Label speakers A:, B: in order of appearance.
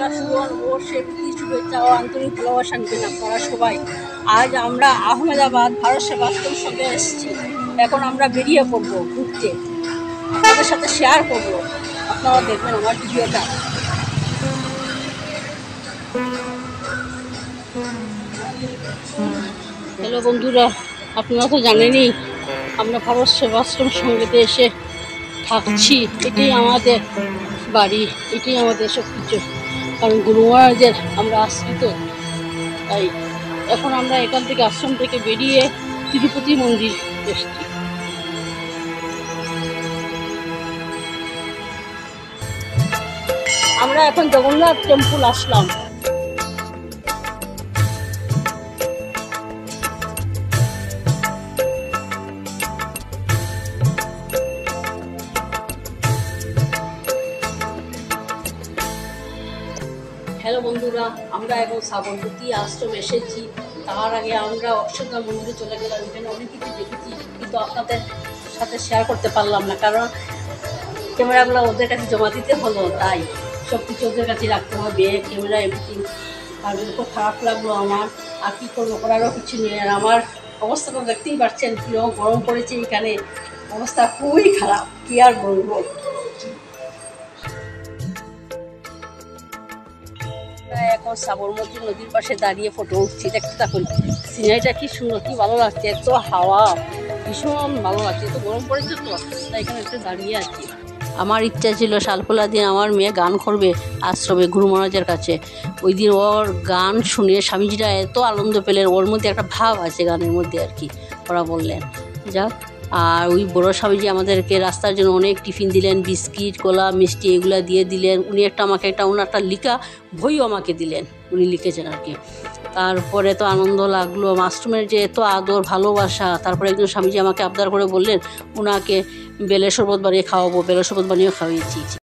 A: সারা সুবর্ণ বর্ষের প্রতি শুভেচ্ছা ও আন্তরিক ভালোবাসা নেবেন আপনারা সবাই। আজ আমরা আহমেদাবাদ ভারত সেবাশ্রম সঙ্গে এসেছি। এখন আমরা বেরিয়ে পড়বো ঘুরতে, আপনাদের সাথে শেয়ার করবো, আপনারা দেখবেন আমার ভিডিওটা। হ্যালো বন্ধুরা, আপনারা তো জানেনই আমরা ভারত সেবাশ্রম সঙ্গেতে এসে থাকছি। এটাই আমাদের বাড়ি, এটাই আমাদের সব কিছু, কারণ গুরু মহারাজের আমরা আশ্রিত। তাই এখন আমরা এখান থেকে আশ্রম থেকে বেরিয়ে তিরুপতি মন্দির এসেছি। আমরা এখন জগন্নাথ টেম্পল আসলাম। হ্যালো বন্ধুরা, আমরা এখন সাবরমতী আশ্রম এসেছি। তার আগে আমরা অক্ষরধাম মন্দিরে চলে গেলাম। এখানে অনেক কিছু দেখেছি, কিন্তু আপনাদের সাথে শেয়ার করতে পারলাম না, কারণ ক্যামেরাগুলো ওদের কাছে জমা দিতে হলো। তাই সব কিছু ওদের কাছে রাখতে হবে, ক্যামেরা এভরিথিং। আর খুব খারাপ লাগলো আমার, আর কী করবো, করারও কিছু নেই। আর আমার অবস্থাটা দেখতেই পাচ্ছেন, কীরকম গরম পড়েছে এখানে, অবস্থা খুবই খারাপ, কী আর বলবো। এখন সাবরমতী নদীর পাশে দাঁড়িয়ে ফটো উঠছি। দেখতে থাকুন, সিনারিটা কি সুন্দর, কি ভালো লাগছে, এত হাওয়া, ভীষণ ভালো লাগছে। এত গরম পড়েছে তো, তাই এখানে একটু দাঁড়িয়ে আছি। আমার ইচ্ছা ছিল শালপোলা দিন আমার মেয়ে গান করবে আশ্রমে গুরু মহারাজের কাছে। ওই দিন ওর গান শুনে স্বামীজিরা এত আনন্দ পেলেন, ওর মধ্যে একটা ভাব আছে গানের মধ্যে আর কি, ওরা বললেন। যাক, আর ওই বড় স্বামীজি আমাদেরকে রাস্তার জন্য অনেক টিফিন দিলেন, বিস্কিট, কলা, মিষ্টি এগুলো দিয়ে দিলেন। উনি আমাকে ওনার একটা লিখা বইও আমাকে দিলেন, উনি লিখেছেন আর কি। তারপরে তো আনন্দ লাগলো, আশ্রমের যে এত আদর ভালোবাসা। তারপরে একজন স্বামীজি আমাকে আবদার করে বললেন ওনাকে বেলের শরবত বানিয়ে খাওয়াবো, বেলের শরবত বানিয়েও খাওয়িয়েছি।